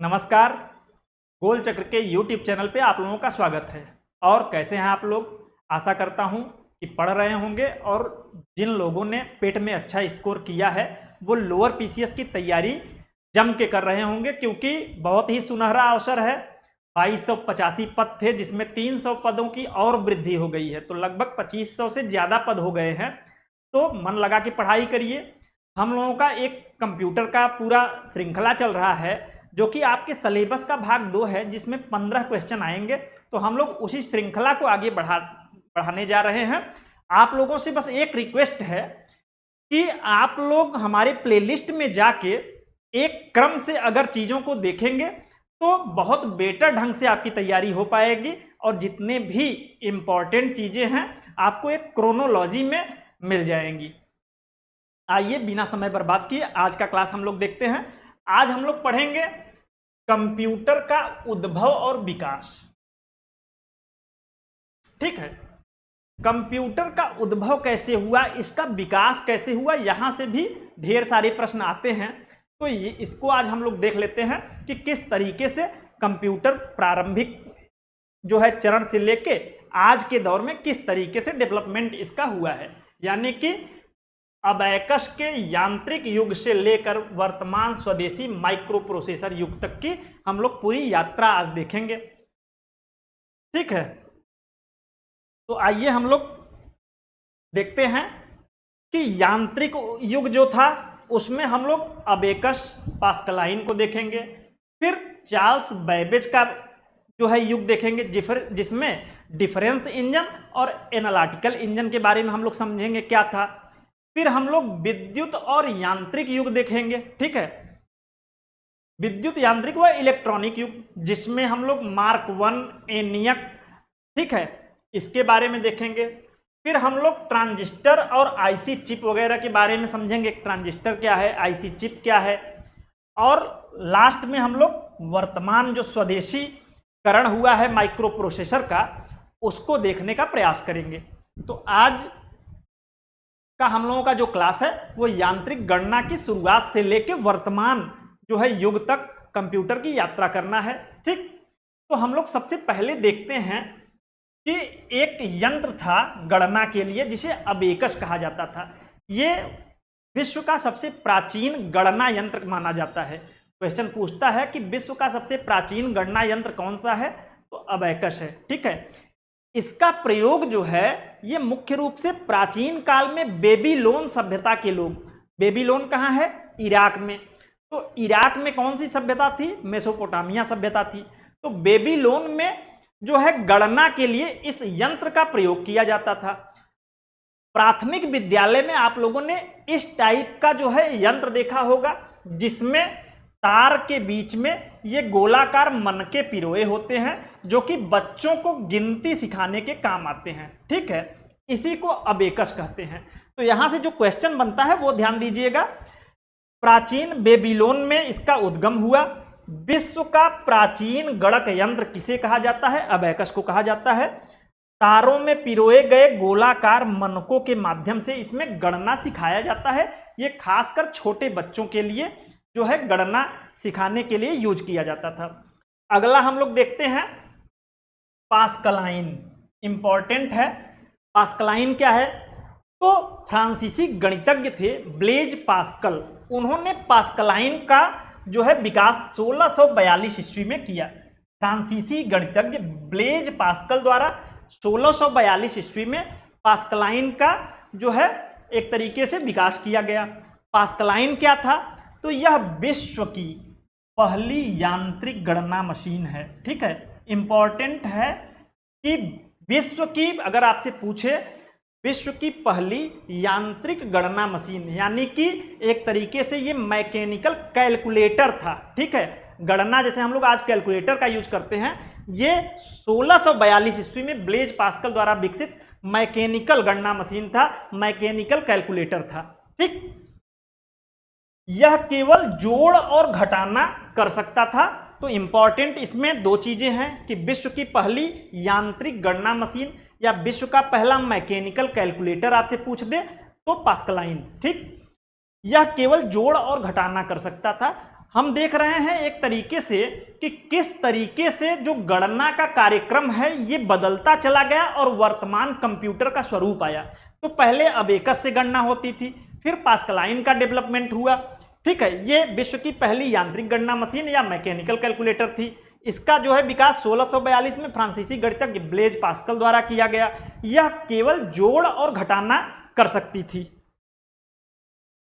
नमस्कार। गोल चक्र के YouTube चैनल पे आप लोगों का स्वागत है। और कैसे हैं आप लोग? आशा करता हूं कि पढ़ रहे होंगे और जिन लोगों ने पेट में अच्छा स्कोर किया है वो लोअर पीसीएस की तैयारी जम के कर रहे होंगे, क्योंकि बहुत ही सुनहरा अवसर है। 2285 पद थे जिसमें 300 पदों की और वृद्धि हो गई है, तो लगभग 2500 से ज़्यादा पद हो गए हैं। तो मन लगा के पढ़ाई करिए। हम लोगों का एक कंप्यूटर का पूरा श्रृंखला चल रहा है जो कि आपके सिलेबस का भाग 2 है, जिसमें 15 क्वेश्चन आएंगे। तो हम लोग उसी श्रृंखला को आगे बढ़ाने जा रहे हैं। आप लोगों से बस एक रिक्वेस्ट है कि आप लोग हमारे प्लेलिस्ट में जाके एक क्रम से अगर चीज़ों को देखेंगे तो बहुत बेटर ढंग से आपकी तैयारी हो पाएगी और जितने भी इम्पॉर्टेंट चीज़ें हैं आपको एक क्रोनोलॉजी में मिल जाएंगी। आइए बिना समय बर्बाद किए आज का क्लास हम लोग देखते हैं। आज हम लोग पढ़ेंगे कंप्यूटर का उद्भव और विकास। ठीक है, कंप्यूटर का उद्भव कैसे हुआ, इसका विकास कैसे हुआ, यहां से भी ढेर सारे प्रश्न आते हैं। तो इसको आज हम लोग देख लेते हैं कि किस तरीके से कंप्यूटर प्रारंभिक जो है चरण से लेके आज के दौर में किस तरीके से डेवलपमेंट इसका हुआ है, यानी कि अबैकस के यांत्रिक युग से लेकर वर्तमान स्वदेशी माइक्रो प्रोसेसर युग तक की हम लोग पूरी यात्रा आज देखेंगे। ठीक है, तो आइए हम लोग देखते हैं कि यांत्रिक युग जो था उसमें हम लोग अबेकस पास्कलाइन को देखेंगे, फिर चार्ल्स बैबेज का जो है युग देखेंगे जिसमें डिफरेंस इंजन और एनालिटिकल इंजन के बारे में हम लोग समझेंगे क्या था। फिर हम लोग विद्युत और यांत्रिक युग देखेंगे। ठीक है, विद्युत यांत्रिक व इलेक्ट्रॉनिक युग जिसमें हम लोग मार्क 1 एनियक, ठीक है, इसके बारे में देखेंगे। फिर हम लोग ट्रांजिस्टर और आईसी चिप वगैरह के बारे में समझेंगे, ट्रांजिस्टर क्या है, आईसी चिप क्या है। और लास्ट में हम लोग वर्तमान जो स्वदेशीकरण हुआ है माइक्रो प्रोसेसर का उसको देखने का प्रयास करेंगे। तो आज का हम लोगों का जो क्लास है वो यांत्रिक गणना की शुरुआत से लेकर वर्तमान जो है युग तक कंप्यूटर की यात्रा करना है। ठीक, तो हम लोग सबसे पहले देखते हैं कि एक यंत्र था गणना के लिए जिसे अबेकस कहा जाता था। ये विश्व का सबसे प्राचीन गणना यंत्र माना जाता है। क्वेश्चन पूछता है कि विश्व का सबसे प्राचीन गणना यंत्र कौन सा है, तो अबेकस है। ठीक है, इसका प्रयोग जो है ये मुख्य रूप से प्राचीन काल में बेबीलोन सभ्यता के लोग, बेबीलोन कहाँ है, इराक में, तो इराक में कौन सी सभ्यता थी, मेसोपोटामिया सभ्यता थी। तो बेबीलोन में जो है गणना के लिए इस यंत्र का प्रयोग किया जाता था। प्राथमिक विद्यालय में आप लोगों ने इस टाइप का जो है यंत्र देखा होगा जिसमें तार के बीच में ये गोलाकार मनके पिरोए होते हैं जो कि बच्चों को गिनती सिखाने के काम आते हैं। ठीक है, इसी को अबेकस कहते हैं। तो यहां से जो क्वेश्चन बनता है वो ध्यान दीजिएगा। प्राचीन बेबीलोन में इसका उद्गम हुआ। विश्व का प्राचीन गणक यंत्र किसे कहा जाता है, अबेकस को कहा जाता है। तारों में पिरोए गए गोलाकार मनकों के माध्यम से इसमें गणना सिखाया जाता है। ये खासकर छोटे बच्चों के लिए जो है गणना सिखाने के लिए यूज किया जाता था। अगला हम लोग देखते हैं पास्कलाइन, इंपॉर्टेंट है। पास्कलाइन क्या है, तो फ्रांसीसी गणितज्ञ थे ब्लेज पास्कल, उन्होंने पास्कलाइन का जो है विकास 1642 ईस्वी में किया। फ्रांसीसी गणितज्ञ ब्लेज पास्कल द्वारा 1642 ईस्वी में पास्कलाइन का जो है एक तरीके से विकास किया गया। पास्कलाइन क्या था, तो यह विश्व की पहली यांत्रिक गणना मशीन है। ठीक है, इंपॉर्टेंट है कि विश्व की, अगर आपसे पूछे विश्व की पहली यांत्रिक गणना मशीन, यानी कि एक तरीके से ये मैकेनिकल कैलकुलेटर था। ठीक है, गणना जैसे हम लोग आज कैलकुलेटर का यूज करते हैं, ये 1642 ईस्वी में ब्लेज पास्कल द्वारा विकसित मैकेनिकल गणना मशीन था, मैकेनिकल कैलकुलेटर था। ठीक, यह केवल जोड़ और घटाना कर सकता था। तो इंपॉर्टेंट इसमें दो चीजें हैं कि विश्व की पहली यांत्रिक गणना मशीन या विश्व का पहला मैकेनिकल कैलकुलेटर आपसे पूछ दे तो पास्कलाइन। ठीक, यह केवल जोड़ और घटाना कर सकता था। हम देख रहे हैं एक तरीके से कि किस तरीके से जो गणना का कार्यक्रम है ये बदलता चला गया और वर्तमान कंप्यूटर का स्वरूप आया। तो पहले अबेकस से गणना होती थी, फिर पास्कलाइन का डेवलपमेंट हुआ, ठीक है। ये विश्व की पहली यांत्रिक गणना मशीन या मैकेनिकल कैलकुलेटर थी। इसका जो है विकास 1642 में फ्रांसीसी गणितज्ञ ब्लेज पास्कल द्वारा किया गया। यह केवल जोड़ और घटाना कर सकती थी।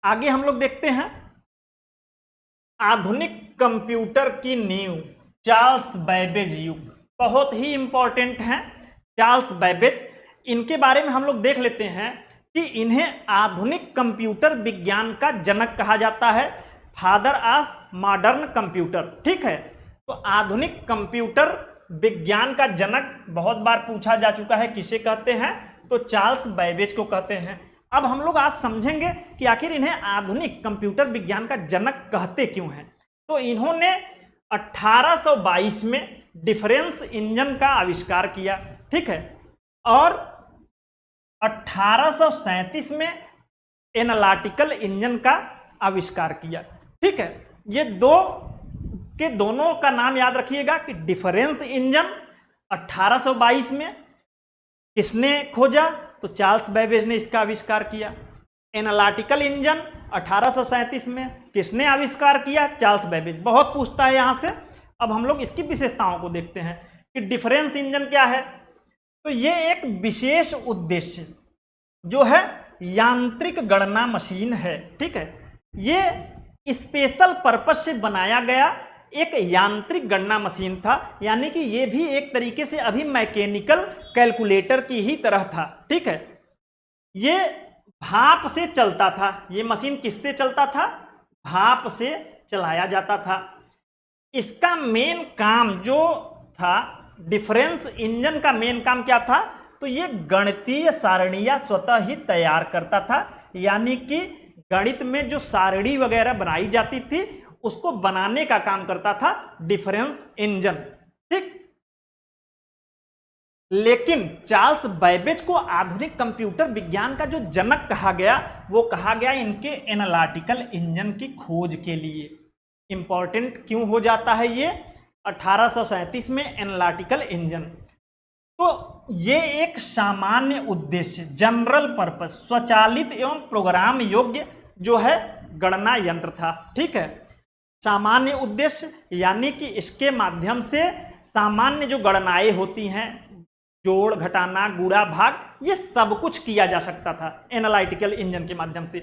आगे हम लोग देखते हैं आधुनिक कंप्यूटर की नींव, चार्ल्स बैबेज युग, बहुत ही इंपॉर्टेंट हैं चार्ल्स बैबेज। इनके बारे में हम लोग देख लेते हैं कि इन्हें आधुनिक कंप्यूटर विज्ञान का जनक कहा जाता है, फादर ऑफ मॉडर्न कंप्यूटर, ठीक है। तो आधुनिक कंप्यूटर विज्ञान का जनक बहुत बार पूछा जा चुका है, किसे कहते हैं, तो चार्ल्स बैबेज को कहते हैं। अब हम लोग आज समझेंगे कि आखिर इन्हें आधुनिक कंप्यूटर विज्ञान का जनक कहते क्यों हैं। तो इन्होंने 1822 में डिफरेंस इंजन का आविष्कार किया, ठीक है, और 1837 में एनालिटिकल इंजन का आविष्कार किया, ठीक है। ये दोनों का नाम याद रखिएगा कि डिफरेंस इंजन 1822 में किसने खोजा, तो चार्ल्स बैबेज ने इसका आविष्कार किया। एनालिटिकल इंजन 1837 में किसने आविष्कार किया, चार्ल्स बैबेज। बहुत पूछता है यहां से। अब हम लोग इसकी विशेषताओं को देखते हैं कि डिफरेंस इंजन क्या है। तो ये एक विशेष उद्देश्य जो है यांत्रिक गणना मशीन है, ठीक है। ये स्पेशल पर्पस से बनाया गया एक यांत्रिक गणना मशीन था, यानी कि ये भी एक तरीके से अभी मैकेनिकल कैलकुलेटर की ही तरह था, ठीक है। ये भाप से चलता था। ये मशीन किससे चलता था, भाप से चलाया जाता था। इसका मेन काम जो था, डिफरेंस इंजन का मेन काम क्या था, तो ये गणितीय सारणियां स्वतः ही तैयार करता था, यानी कि गणित में जो सारणी वगैरह बनाई जाती थी उसको बनाने का काम करता था डिफरेंस इंजन, ठीक। लेकिन चार्ल्स बैबेज को आधुनिक कंप्यूटर विज्ञान का जो जनक कहा गया, वो कहा गया इनके एनालिटिकल इंजन की खोज के लिए। इंपॉर्टेंट क्यों हो जाता है ये, 1837 में एनालिटिकल इंजन। तो ये एक सामान्य उद्देश्य, जनरल पर्पस, स्वचालित एवं प्रोग्राम योग्य जो है गणना यंत्र था, ठीक है। सामान्य उद्देश्य यानी कि इसके माध्यम से सामान्य जो गणनाएं होती हैं, जोड़ घटाना गुणा भाग, ये सब कुछ किया जा सकता था एनालिटिकल इंजन के माध्यम से।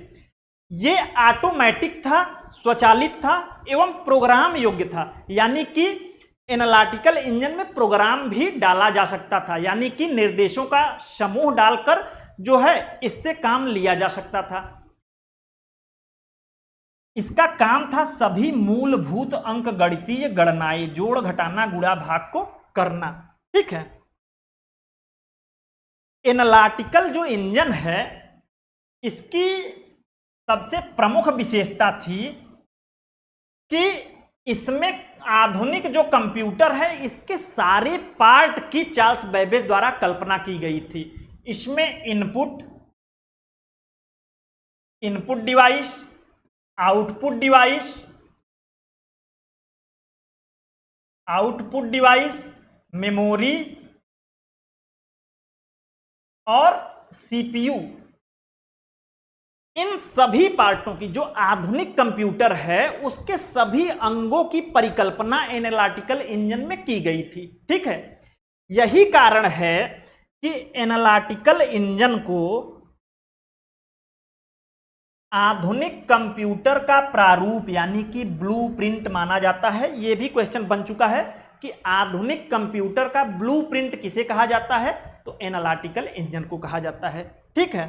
ये ऑटोमेटिक था, स्वचालित था एवं प्रोग्राम योग्य था, यानी कि एनालिटिकल इंजन में प्रोग्राम भी डाला जा सकता था, यानी कि निर्देशों का समूह डालकर जो है इससे काम लिया जा सकता था। इसका काम था सभी मूलभूत अंक गणितीय गणनाएं, जोड़ घटाना गुणा भाग को करना, ठीक है। एनालिटिकल जो इंजन है, इसकी सबसे प्रमुख विशेषता थी कि इसमें आधुनिक जो कंप्यूटर है इसके सारे पार्ट की चार्ल्स बैबेज द्वारा कल्पना की गई थी। इसमें input device, output device, memory और सीपीयू, इन सभी पार्टों की जो आधुनिक कंप्यूटर है उसके सभी अंगों की परिकल्पना एनालिटिकल इंजन में की गई थी, ठीक है। यही कारण है कि एनालिटिकल इंजन को आधुनिक कंप्यूटर का प्रारूप यानी कि ब्लूप्रिंट माना जाता है। यह भी क्वेश्चन बन चुका है कि आधुनिक कंप्यूटर का ब्लूप्रिंट किसे कहा जाता है, तो एनालिटिकल इंजन को कहा जाता है, ठीक है।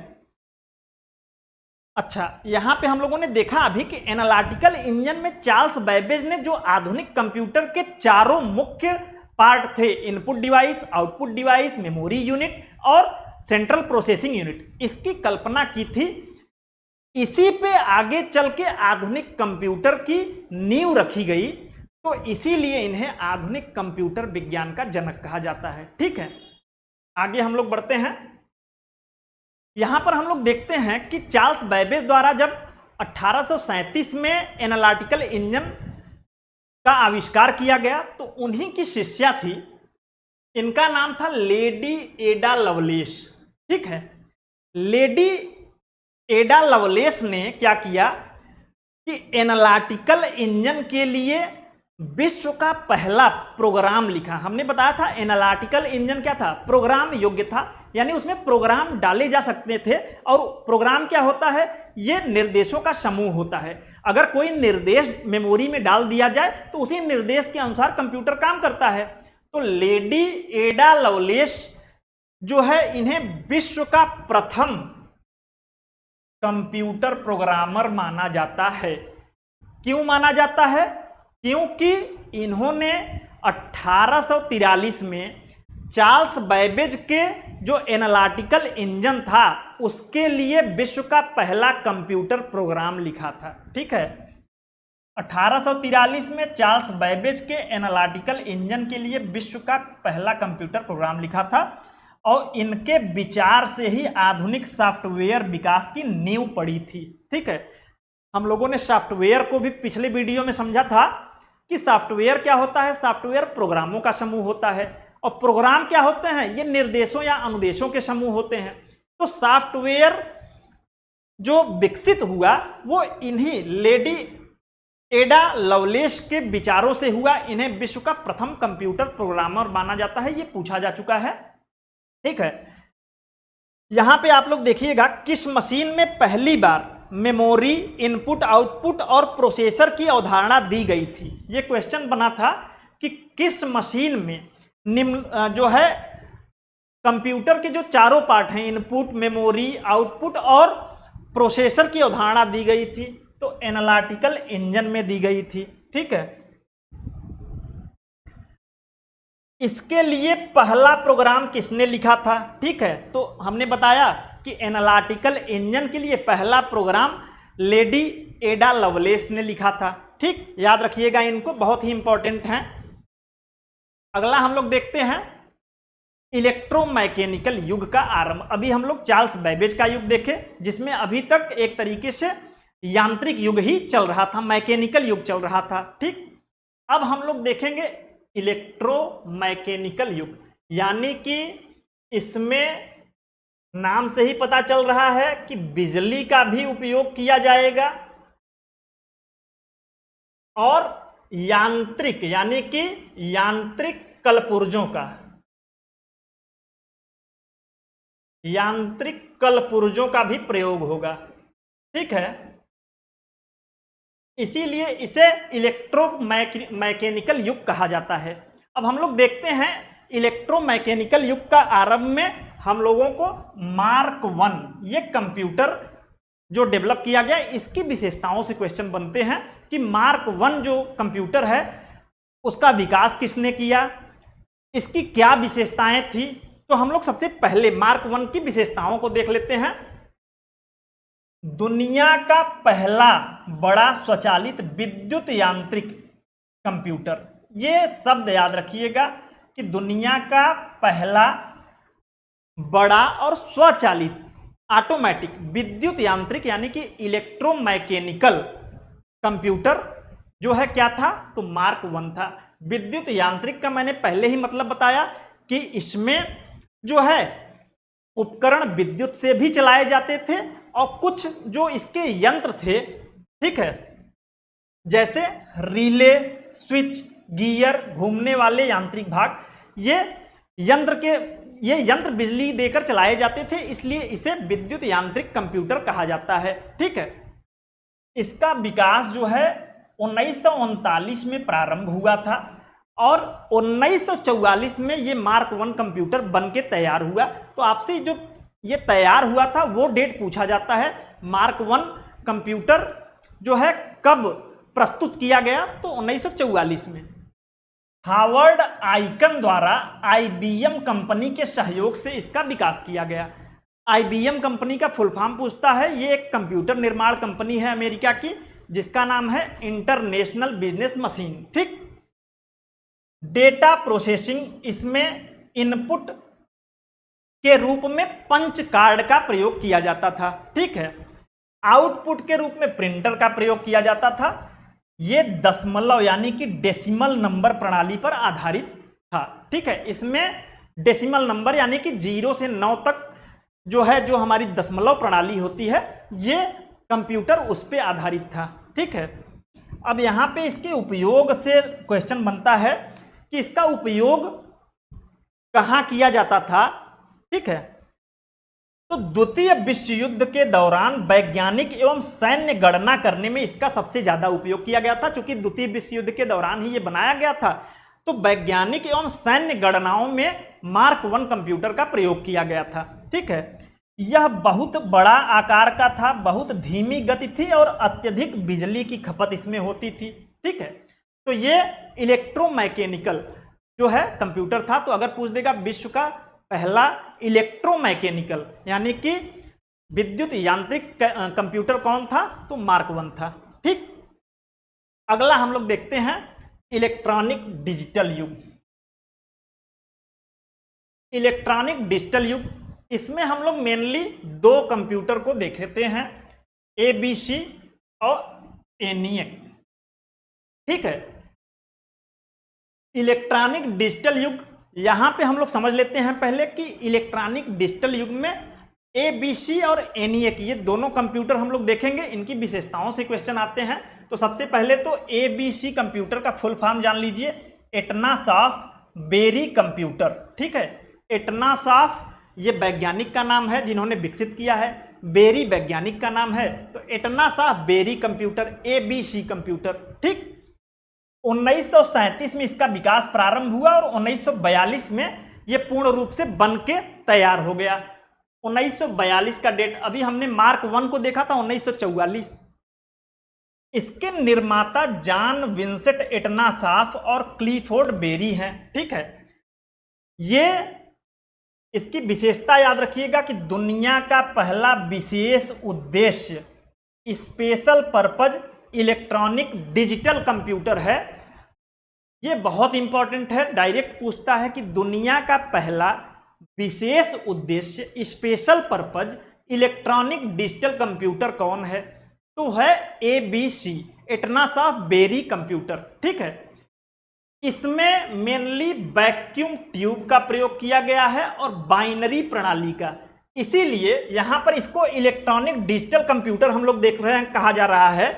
अच्छा, यहां पे हम लोगों ने देखा अभी कि एनालिटिकल इंजन में चार्ल्स बैबेज ने जो आधुनिक कंप्यूटर के चारों मुख्य पार्ट थे, input device, output device, memory unit और सेंट्रल प्रोसेसिंग यूनिट, इसकी कल्पना की थी। इसी पे आगे चल के आधुनिक कंप्यूटर की नींव रखी गई, तो इसीलिए इन्हें आधुनिक कंप्यूटर विज्ञान का जनक कहा जाता है, ठीक है। आगे हम लोग बढ़ते हैं। यहां पर हम लोग देखते हैं कि चार्ल्स बैबेज द्वारा जब 1837 में एनालिटिकल इंजन का आविष्कार किया गया, तो उन्हीं की शिष्या थी, इनका नाम था लेडी एडा लवलेस। ठीक है, लेडी एडा लवलेस ने क्या किया कि एनालिटिकल इंजन के लिए विश्व का पहला प्रोग्राम लिखा। हमने बताया था एनालिटिकल इंजन क्या था, प्रोग्राम योग्य था, यानी उसमें प्रोग्राम डाले जा सकते थे। और प्रोग्राम क्या होता है, ये निर्देशों का समूह होता है। अगर कोई निर्देश मेमोरी में डाल दिया जाए तो उसी निर्देश के अनुसार कंप्यूटर काम करता है। तो लेडी एडा लवलेस जो है, इन्हें विश्व का प्रथम कंप्यूटर प्रोग्रामर माना जाता है। क्यों माना जाता है? क्योंकि इन्होंने 1843 में चार्ल्स बैबेज के जो एनालिटिकल इंजन था उसके लिए विश्व का पहला कंप्यूटर प्रोग्राम लिखा था। ठीक है, 1843 में चार्ल्स बैबेज के एनालिटिकल इंजन के लिए विश्व का पहला कंप्यूटर प्रोग्राम लिखा था, और इनके विचार से ही आधुनिक सॉफ्टवेयर विकास की नींव पड़ी थी। ठीक है, हम लोगों ने सॉफ्टवेयर को भी पिछले वीडियो में समझा था कि सॉफ्टवेयर क्या होता है। सॉफ्टवेयर प्रोग्रामों का समूह होता है, और प्रोग्राम क्या होते हैं, ये निर्देशों या अनुदेशों के समूह होते हैं। तो सॉफ्टवेयर जो विकसित हुआ वो इन्हीं लेडी एडा लवलेस के विचारों से हुआ। इन्हें विश्व का प्रथम कंप्यूटर प्रोग्रामर माना जाता है, ये पूछा जा चुका है। ठीक है, यहां पे आप लोग देखिएगा किस मशीन में पहली बार मेमोरी, इनपुट, आउटपुट और प्रोसेसर की अवधारणा दी गई थी। ये क्वेश्चन बना था कि किस मशीन में निम्न जो है कंप्यूटर के जो चारों पार्ट हैं, इनपुट, मेमोरी, आउटपुट और प्रोसेसर की अवधारणा दी गई थी। तो एनालिटिकल इंजन में दी गई थी। ठीक है, इसके लिए पहला प्रोग्राम किसने लिखा था? ठीक है, तो हमने बताया कि एनालिटिकल इंजन के लिए पहला प्रोग्राम लेडी एडा लवलेस ने लिखा था। ठीक, याद रखिएगा इनको, बहुत ही इंपॉर्टेंट हैं। अगला हम लोग देखते हैं इलेक्ट्रोमैकेनिकल युग का आरंभ। अभी हम लोग चार्ल्स बैबेज का युग देखे, जिसमें अभी तक एक तरीके से यांत्रिक युग ही चल रहा था, मैकेनिकल युग चल रहा था। ठीक, अब हम लोग देखेंगे इलेक्ट्रोमैकेनिकल युग, यानी कि इसमें नाम से ही पता चल रहा है कि बिजली का भी उपयोग किया जाएगा, और यांत्रिक यानी कि यांत्रिक कलपुर्जों का, यांत्रिक कलपुर्जों का भी प्रयोग होगा। ठीक है, इसीलिए इसे इलेक्ट्रोमैकेनिकल युग कहा जाता है। अब हम लोग देखते हैं इलेक्ट्रोमैकेनिकल युग का आरंभ में हम लोगों को मार्क 1 ये कंप्यूटर जो डेवलप किया गया, इसकी विशेषताओं से क्वेश्चन बनते हैं कि मार्क 1 जो कंप्यूटर है उसका विकास किसने किया, इसकी क्या विशेषताएं थी। तो हम लोग सबसे पहले मार्क 1 की विशेषताओं को देख लेते हैं। दुनिया का पहला बड़ा स्वचालित विद्युत यांत्रिक कंप्यूटर, ये शब्द याद रखिएगा कि दुनिया का पहला बड़ा और स्वचालित ऑटोमेटिक विद्युत यांत्रिक यानी कि इलेक्ट्रोमैकेनिकल कंप्यूटर जो है क्या था, तो मार्क 1 था। विद्युत यांत्रिक का मैंने पहले ही मतलब बताया कि इसमें जो है उपकरण विद्युत से भी चलाए जाते थे, और कुछ जो इसके यंत्र थे, ठीक है, जैसे रिले, स्विच, गियर, घूमने वाले यांत्रिक भाग, ये यंत्र बिजली देकर चलाए जाते थे, इसलिए इसे विद्युत यांत्रिक कंप्यूटर कहा जाता है। ठीक है, इसका विकास जो है 1939 में प्रारंभ हुआ था, और 1944 में ये मार्क 1 कंप्यूटर बन के तैयार हुआ। तो आपसे जो ये तैयार हुआ था वो डेट पूछा जाता है। मार्क 1 कंप्यूटर जो है कब प्रस्तुत किया गया, तो 1944 में हार्वर्ड आइकन द्वारा IBM कंपनी के सहयोग से इसका विकास किया गया। IBM कंपनी का फुल फॉर्म पूछता है, ये एक कंप्यूटर निर्माण कंपनी है अमेरिका की, जिसका नाम है इंटरनेशनल बिजनेस मशीन। ठीक, डेटा प्रोसेसिंग, इसमें इनपुट के रूप में पंच कार्ड का प्रयोग किया जाता था। ठीक है, आउटपुट के रूप में प्रिंटर का प्रयोग किया जाता था। ये दशमलव यानी कि डेसिमल नंबर प्रणाली पर आधारित था। ठीक है, इसमें डेसिमल नंबर यानी कि 0 से 9 तक जो है, जो हमारी दशमलव प्रणाली होती है, ये कंप्यूटर उस पर आधारित था। ठीक है, अब यहाँ पे इसके उपयोग से क्वेश्चन बनता है कि इसका उपयोग कहाँ किया जाता था। ठीक है, तो द्वितीय विश्व युद्ध के दौरान वैज्ञानिक एवं सैन्य गणना करने में इसका सबसे ज्यादा उपयोग किया गया था। क्योंकि द्वितीय विश्व युद्ध के दौरान ही ये बनाया गया था, तो वैज्ञानिक एवं सैन्य गणनाओं में मार्क 1 कंप्यूटर का प्रयोग किया गया था। ठीक है, यह बहुत बड़ा आकार का था, बहुत धीमी गति थी और अत्यधिक बिजली की खपत इसमें होती थी। ठीक है, तो ये इलेक्ट्रोमैकेनिकल जो है कंप्यूटर था। तो अगर पूछ देगा विश्व का पहला इलेक्ट्रोमैकेनिकल यानी कि विद्युत यांत्रिक कंप्यूटर कौन था, तो मार्क 1 था। ठीक, अगला हम लोग देखते हैं इलेक्ट्रॉनिक डिजिटल युग। इलेक्ट्रॉनिक डिजिटल युग, इसमें हम लोग मेनली 2 कंप्यूटर को देखते हैं, ABC और ENIAC। ठीक है, इलेक्ट्रॉनिक डिजिटल युग, यहां पे हम लोग समझ लेते हैं पहले कि इलेक्ट्रॉनिक डिजिटल युग में ABC और ENIAC ये दोनों कंप्यूटर हम लोग देखेंगे, इनकी विशेषताओं से क्वेश्चन आते हैं। तो सबसे पहले तो ABC कंप्यूटर का फुल फॉर्म जान लीजिए, एटनासॉफ बेरी कंप्यूटर। ठीक है, एटनासॉफ ये वैज्ञानिक का नाम है जिन्होंने विकसित किया है, बेरी वैज्ञानिक का नाम है, तो एटनासॉफ बेरी कंप्यूटर, ABC कंप्यूटर। ठीक, 1937 में इसका विकास प्रारंभ हुआ और 1942 में यह पूर्ण रूप से बन के तैयार हो गया। 1942 का डेट, अभी हमने मार्क 1 को देखा था 1944। इसके निर्माता जॉन विंसेंट एटनासॉफ और क्लिफोर्ड बेरी हैं। ठीक है, ये इसकी विशेषता याद रखिएगा कि दुनिया का पहला विशेष उद्देश्य special purpose electronic digital computer है। ये बहुत इंपॉर्टेंट है, डायरेक्ट पूछता है कि दुनिया का पहला विशेष उद्देश्य special purpose electronic digital computer कौन है, तो है ABC एटनासॉफ बेरी कंप्यूटर। ठीक है, इसमें मेनली वैक्यूम ट्यूब का प्रयोग किया गया है और बाइनरी प्रणाली का, इसीलिए यहां पर इसको इलेक्ट्रॉनिक डिजिटल कंप्यूटर हम लोग देख रहे हैं, कहा जा रहा है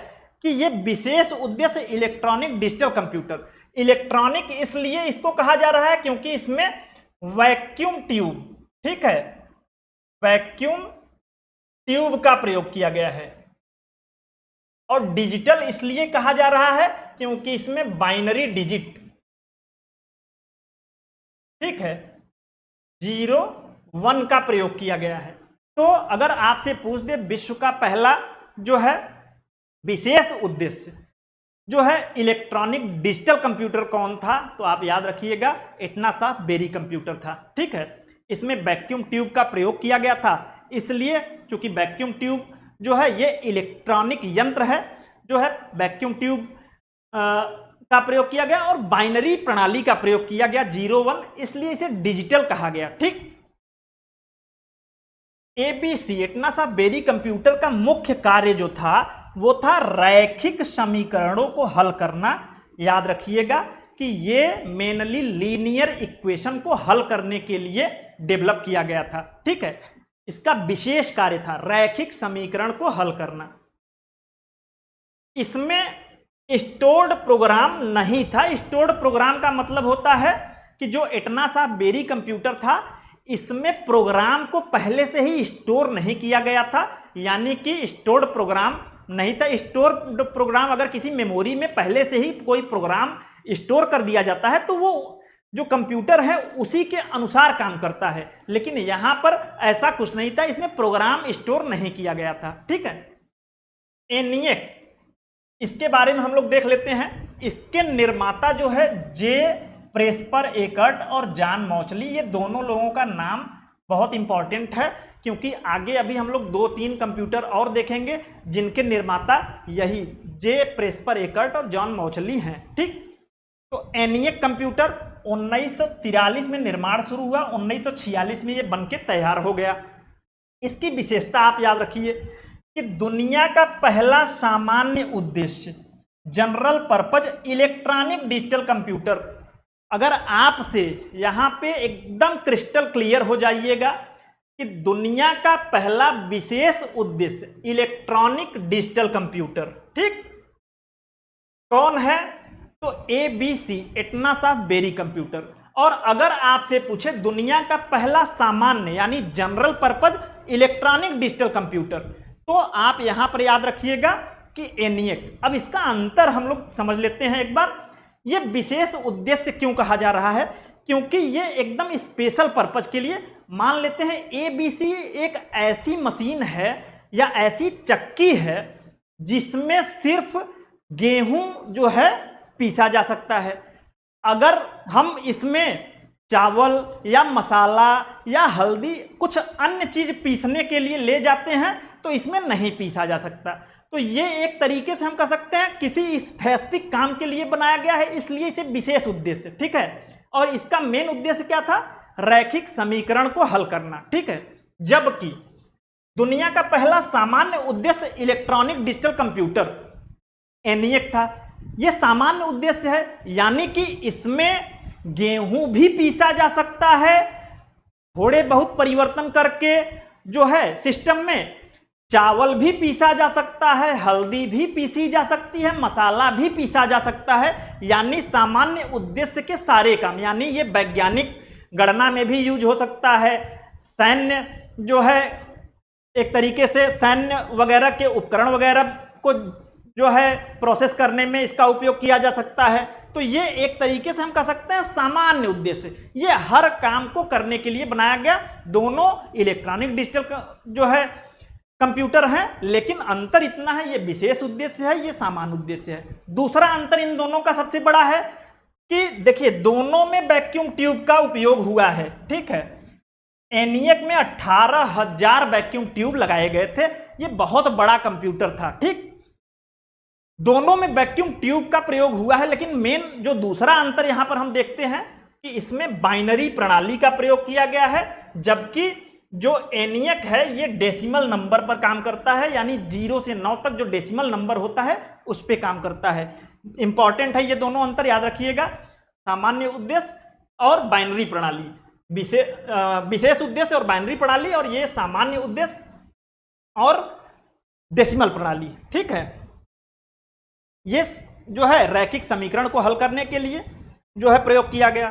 कि यह विशेष उद्देश्य इलेक्ट्रॉनिक डिजिटल कंप्यूटर। इलेक्ट्रॉनिक इसलिए इसको कहा जा रहा है क्योंकि इसमें वैक्यूम ट्यूब, ठीक है, वैक्यूम ट्यूब का प्रयोग किया गया है। और डिजिटल इसलिए कहा जा रहा है क्योंकि इसमें बाइनरी डिजिट, ठीक है, 0 1 का प्रयोग किया गया है। तो अगर आपसे पूछ दे विश्व का पहला जो है विशेष उद्देश्य जो है इलेक्ट्रॉनिक डिजिटल कंप्यूटर कौन था, तो आप याद रखिएगा एटनासॉफ बेरी कंप्यूटर था। ठीक है, इसमें वैक्यूम ट्यूब का प्रयोग किया गया था, इसलिए चूंकि वैक्यूम ट्यूब जो है ये इलेक्ट्रॉनिक यंत्र है, जो है वैक्यूम ट्यूब का प्रयोग किया गया और बाइनरी प्रणाली का प्रयोग किया गया 0 1, इसलिए इसे डिजिटल कहा गया। ठीक, ABC एटनासॉफ बेरी कंप्यूटर का मुख्य कार्य जो था वो था रैखिक समीकरणों को हल करना। याद रखिएगा कि ये मेनली लीनियर इक्वेशन को हल करने के लिए डेवलप किया गया था। ठीक है, इसका विशेष कार्य था रैखिक समीकरण को हल करना। इसमें स्टोर्ड प्रोग्राम नहीं था। स्टोर्ड प्रोग्राम का मतलब होता है कि जो एटनासॉफ बेरी कंप्यूटर था इसमें प्रोग्राम को पहले से ही स्टोर नहीं किया गया था, यानी कि स्टोर्ड प्रोग्राम नहीं था। स्टोर्ड प्रोग्राम अगर किसी मेमोरी में पहले से ही कोई प्रोग्राम स्टोर कर दिया जाता है तो वो जो कंप्यूटर है उसी के अनुसार काम करता है, लेकिन यहां पर ऐसा कुछ नहीं था, इसमें प्रोग्राम स्टोर नहीं किया गया था। ठीक है, ENIAC इसके बारे में हम लोग देख लेते हैं। इसके निर्माता जो है जे प्रेस्पर एकर्ट और जॉन मॉचली, ये दोनों लोगों का नाम बहुत इंपॉर्टेंट है क्योंकि आगे अभी हम लोग 2-3 कंप्यूटर और देखेंगे जिनके निर्माता यही जे प्रेस्पर एकर्ट और जॉन मॉचली हैं। ठीक, तो ENIAC कंप्यूटर 1943 में निर्माण शुरू हुआ, 1946 में ये बनके तैयार हो गया। इसकी विशेषता आप याद रखिए कि दुनिया का पहला सामान्य उद्देश्य general purpose electronic digital computer. अगर आपसे यहां पे एकदम क्रिस्टल क्लियर हो जाइएगा कि दुनिया का पहला विशेष उद्देश्य इलेक्ट्रॉनिक डिजिटल कंप्यूटर, ठीक, कौन है? तो ABC, Atanasoff Berry computer. और अगर आपसे पूछे दुनिया का पहला सामान्य यानी general purpose electronic digital computer, तो आप यहां पर याद रखिएगा कि ENIAC। अब इसका अंतर हम लोग समझ लेते हैं एक बार। ये विशेष उद्देश्य क्यों कहा जा रहा है? क्योंकि ये एकदम स्पेशल पर्पज के लिए, मान लेते हैं ABC एक ऐसी मशीन है या ऐसी चक्की है जिसमें सिर्फ गेहूं जो है पीसा जा सकता है। अगर हम इसमें चावल या मसाला या हल्दी कुछ अन्य चीज पीसने के लिए ले जाते हैं तो इसमें नहीं पीसा जा सकता। तो ये एक तरीके से हम कह सकते हैं किसी स्पेसिफिक काम के लिए बनाया गया है, इसलिए इसे विशेष उद्देश्य, ठीक है। और इसका मेन उद्देश्य क्या था? रैखिक समीकरण को हल करना, ठीक है। जबकि दुनिया का पहला सामान्य उद्देश्य इलेक्ट्रॉनिक डिजिटल कंप्यूटर ENIAC था। यह सामान्य उद्देश्य है, यानी कि इसमें गेहूं भी पीसा जा सकता है, थोड़े बहुत परिवर्तन करके जो है सिस्टम में, चावल भी पीसा जा सकता है, हल्दी भी पीसी जा सकती है, मसाला भी पीसा जा सकता है। यानी सामान्य उद्देश्य के सारे काम, यानी ये वैज्ञानिक गणना में भी यूज हो सकता है, सैन्य जो है एक तरीके से सैन्य वगैरह के उपकरण वगैरह को जो है प्रोसेस करने में इसका उपयोग किया जा सकता है। तो ये एक तरीके से हम कह सकते हैं सामान्य उद्देश्य, ये हर काम को करने के लिए बनाया गया। दोनों इलेक्ट्रॉनिक डिजिटल जो है कंप्यूटर हैं, लेकिन अंतर इतना है, ये विशेष उद्देश्य है, ये सामान्य उद्देश्य है। दूसरा अंतर इन दोनों का सबसे बड़ा है कि देखिए दोनों में वैक्यूम ट्यूब का उपयोग हुआ है, ठीक है। ENIAC में 18,000 वैक्यूम ट्यूब लगाए गए थे, ये बहुत बड़ा कंप्यूटर था, ठीक। दोनों में वैक्यूम ट्यूब का प्रयोग हुआ है, लेकिन मेन जो दूसरा अंतर यहां पर हम देखते हैं कि इसमें बाइनरी प्रणाली का प्रयोग किया गया है, जबकि जो ENIAC है ये डेसिमल नंबर पर काम करता है, यानी 0 से 9 तक जो डेसिमल नंबर होता है उस पर काम करता है। इंपॉर्टेंट है ये दोनों अंतर, याद रखिएगा, सामान्य उद्देश्य और बाइनरी प्रणाली, विशेष उद्देश्य और बाइनरी प्रणाली, और ये सामान्य उद्देश्य और डेसिमल प्रणाली, ठीक है। ये जो है रैखिक समीकरण को हल करने के लिए जो है प्रयोग किया गया।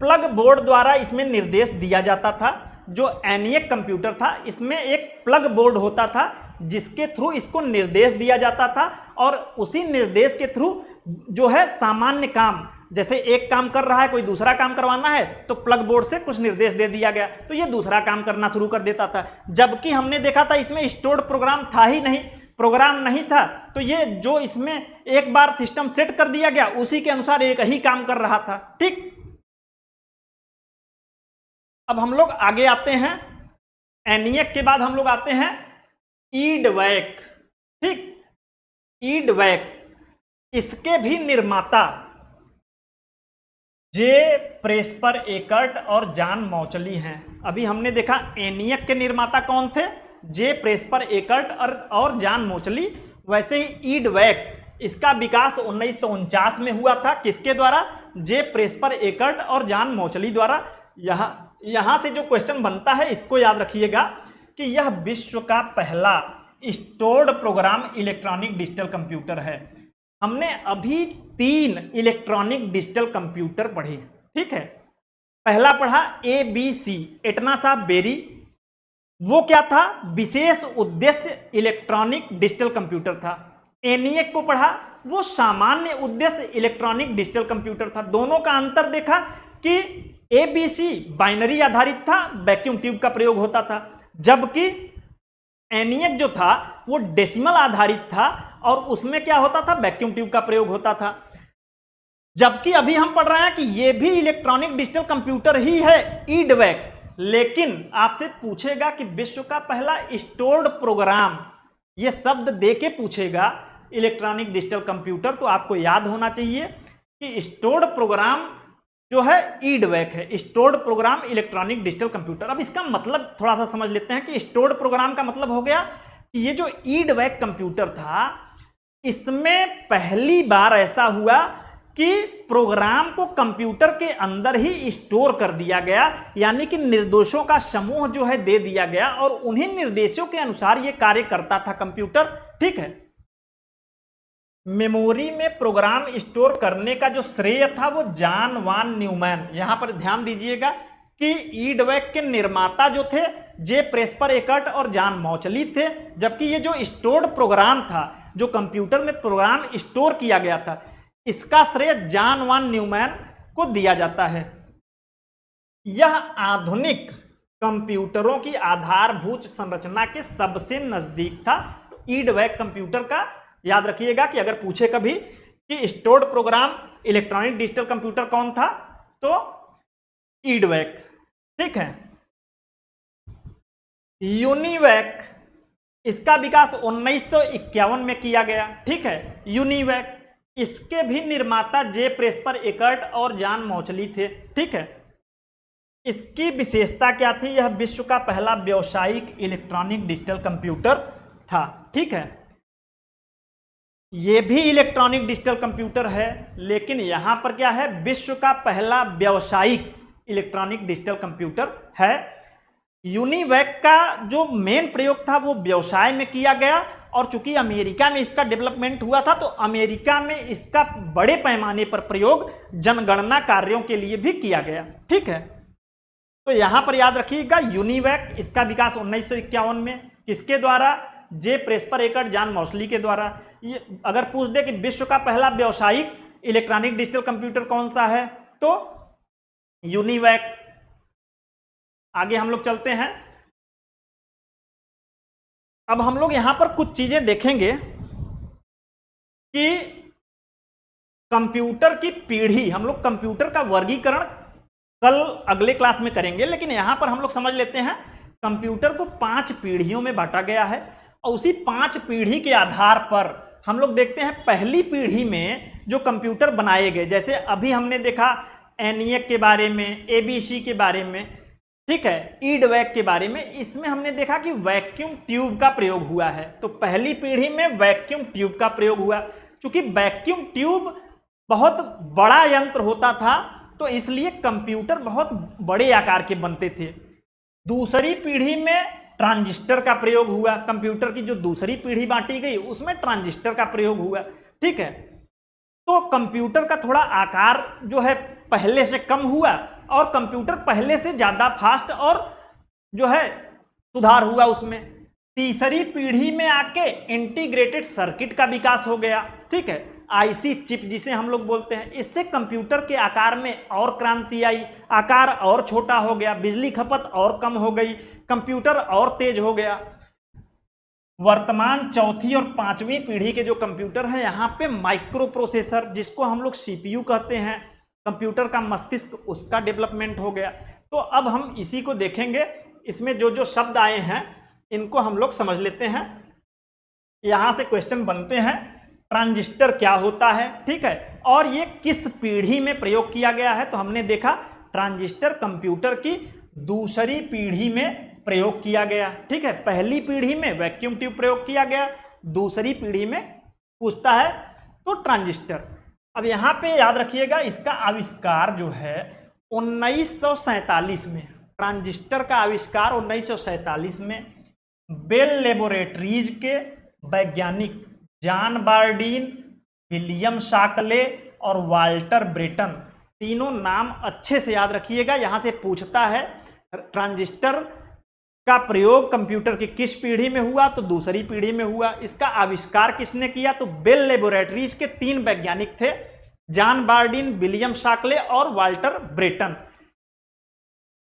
प्लग बोर्ड द्वारा इसमें निर्देश दिया जाता था। जो ENIAC कंप्यूटर था इसमें एक प्लग बोर्ड होता था जिसके थ्रू इसको निर्देश दिया जाता था, और उसी निर्देश के थ्रू जो है सामान्य काम, जैसे एक काम कर रहा है कोई दूसरा काम करवाना है तो प्लग बोर्ड से कुछ निर्देश दे दिया गया तो ये दूसरा काम करना शुरू कर देता था। जबकि हमने देखा था इसमें स्टोर्ड प्रोग्राम था ही नहीं, प्रोग्राम नहीं था, तो ये जो इसमें एक बार सिस्टम सेट कर दिया गया उसी के अनुसार एक ही काम कर रहा था, ठीक। अब हम लोग आगे आते हैं, ENIAC के बाद हम लोग आते हैं EDVAC, ठीक। EDVAC इसके भी निर्माता जे प्रेस्पर एकर्ट और जॉन मौचली हैं। अभी हमने देखा ENIAC के निर्माता कौन थे, जे प्रेस्पर एकर्ट और जॉन मौचली। वैसे ही EDVAC इसका विकास 1949 में हुआ था, किसके द्वारा? जे प्रेस्पर एकर्ट और जॉन मौचली द्वारा। यहां से जो क्वेश्चन बनता है इसको याद रखिएगा कि यह विश्व का पहला stored program electronic digital computer है। हमने अभी 3 इलेक्ट्रॉनिक डिजिटल कंप्यूटर पढ़े, ठीक है। पहला पढ़ा ABC, एटना ऑफ बेरी, वो क्या था? विशेष उद्देश्य इलेक्ट्रॉनिक डिजिटल कंप्यूटर था। ENIAC को पढ़ा, वो सामान्य उद्देश्य इलेक्ट्रॉनिक डिजिटल कंप्यूटर था। दोनों का अंतर देखा कि ABC बाइनरी आधारित था, वैक्यूम ट्यूब का प्रयोग होता था, जबकि ENIAC जो था वो डेसिमल आधारित था और उसमें क्या होता था? वैक्यूम ट्यूब का प्रयोग होता था। जबकि अभी हम पढ़ रहे हैं कि ये भी इलेक्ट्रॉनिक डिजिटल कंप्यूटर ही है EDVAC, लेकिन आपसे पूछेगा कि विश्व का पहला स्टोर्ड प्रोग्राम, ये शब्द दे के पूछेगा इलेक्ट्रॉनिक डिजिटल कंप्यूटर, तो आपको याद होना चाहिए कि स्टोर्ड प्रोग्राम जो है EDVAC है, stored program electronic digital computer. अब इसका मतलब थोड़ा सा समझ लेते हैं कि स्टोर्ड प्रोग्राम का मतलब हो गया कि ये जो EDVAC कंप्यूटर था इसमें पहली बार ऐसा हुआ कि प्रोग्राम को कंप्यूटर के अंदर ही स्टोर कर दिया गया, यानी कि निर्देशों का समूह जो है दे दिया गया और उन्हीं निर्देशों के अनुसार यह कार्य करता था कंप्यूटर। ठीक है, मेमोरी में प्रोग्राम स्टोर करने का जो श्रेय था वो जॉन वान न्यूमैन, यहां पर ध्यान दीजिएगा कि ईडवैक के निर्माता जो थे जे प्रेस्पर एकर्ट और जॉन मौचली थे, जबकि ये जो स्टोर्ड प्रोग्राम था, जो कंप्यूटर में प्रोग्राम स्टोर किया गया था, इसका श्रेय जॉन वान न्यूमैन को दिया जाता है। यह आधुनिक कंप्यूटरों की आधारभूत संरचना के सबसे नजदीक था। तो ईडवैक कंप्यूटर का याद रखिएगा कि अगर पूछे कभी कि stored program electronic digital computer कौन था, तो ईडवैक। ठीक है, यूनिवैक, इसका विकास 1951 में किया गया। ठीक है, यूनिवैक, इसके भी निर्माता जे प्रेस्पर एकर्ट और जॉन मौचली थे। ठीक है, इसकी विशेषता क्या थी? यह विश्व का पहला व्यावसायिक इलेक्ट्रॉनिक डिजिटल कंप्यूटर था। ठीक है, यह भी इलेक्ट्रॉनिक डिजिटल कंप्यूटर है, लेकिन यहां पर क्या है? विश्व का पहला व्यावसायिक इलेक्ट्रॉनिक डिजिटल कंप्यूटर है। यूनिवैक का जो मेन प्रयोग था वो व्यवसाय में किया गया, और चूंकि अमेरिका में इसका डेवलपमेंट हुआ था तो अमेरिका में इसका बड़े पैमाने पर प्रयोग जनगणना कार्यों के लिए भी किया गया। ठीक है, तो यहां पर याद रखिएगा यूनिवैक, इसका विकास 1951 में किसके द्वारा? जे प्रेस्पर एकर्ट जॉन मौचली के द्वारा। ये अगर पूछ दे कि विश्व का पहला व्यावसायिक इलेक्ट्रॉनिक डिजिटल कंप्यूटर कौन सा है, तो यूनिवैक। आगे हम लोग चलते हैं। अब हम लोग यहां पर कुछ चीजें देखेंगे कि कंप्यूटर की पीढ़ी, हम लोग कंप्यूटर का वर्गीकरण कल अगले क्लास में करेंगे, लेकिन यहां पर हम लोग समझ लेते हैं कंप्यूटर को 5 पीढ़ियों में बांटा गया है, और उसी 5 पीढ़ी के आधार पर हम लोग देखते हैं पहली पीढ़ी में जो कंप्यूटर बनाए गए, जैसे अभी हमने देखा एनिएक के बारे में, एबीसी के बारे में, ठीक है, ईडवैक के बारे में, इसमें हमने देखा कि वैक्यूम ट्यूब का प्रयोग हुआ है। तो पहली पीढ़ी में वैक्यूम ट्यूब का प्रयोग हुआ, क्योंकि वैक्यूम ट्यूब बहुत बड़ा यंत्र होता था, तो इसलिए कंप्यूटर बहुत बड़े आकार के बनते थे। दूसरी पीढ़ी में ट्रांजिस्टर का प्रयोग हुआ, कंप्यूटर की जो दूसरी पीढ़ी बांटी गई उसमें ट्रांजिस्टर का प्रयोग हुआ। ठीक है, तो कंप्यूटर का थोड़ा आकार जो है पहले से कम हुआ, और कंप्यूटर पहले से ज्यादा फास्ट और जो है सुधार हुआ उसमें। तीसरी पीढ़ी में आके इंटीग्रेटेड सर्किट का विकास हो गया। ठीक है, आईसी चिप जिसे हम लोग बोलते हैं, इससे कंप्यूटर के आकार में और क्रांति आई, आकार और छोटा हो गया, बिजली खपत और कम हो गई, कंप्यूटर और तेज हो गया। वर्तमान चौथी और 5वीं पीढ़ी के जो कंप्यूटर हैं, यहाँ पे माइक्रो प्रोसेसर, जिसको हम लोग सीपीयू कहते हैं, कंप्यूटर का मस्तिष्क, उसका डेवलपमेंट हो गया। तो अब हम इसी को देखेंगे, इसमें जो जो शब्द आए हैं इनको हम लोग समझ लेते हैं। यहां से क्वेश्चन बनते हैं, ट्रांजिस्टर क्या होता है, ठीक है, और ये किस पीढ़ी में प्रयोग किया गया है। तो हमने देखा ट्रांजिस्टर कंप्यूटर की दूसरी पीढ़ी में प्रयोग किया गया। ठीक है, पहली पीढ़ी में वैक्यूम ट्यूब प्रयोग किया गया, दूसरी पीढ़ी में पूछता है तो ट्रांजिस्टर। अब यहां पे याद रखिएगा इसका आविष्कार जो है 1947 में, ट्रांजिस्टर का आविष्कार 1947 में बेल लेबोरेटरीज के वैज्ञानिक जॉन बार्डीन, विलियम शाकले और वाल्टर ब्रेटन, तीनों नाम अच्छे से याद रखिएगा। यहां से पूछता है ट्रांजिस्टर का प्रयोग कंप्यूटर की किस पीढ़ी में हुआ, तो दूसरी पीढ़ी में हुआ। इसका आविष्कार किसने किया, तो बेल लेबोरेटरीज के 3 वैज्ञानिक थे, जॉन बार्डीन, विलियम शाकले और वाल्टर ब्रेटन।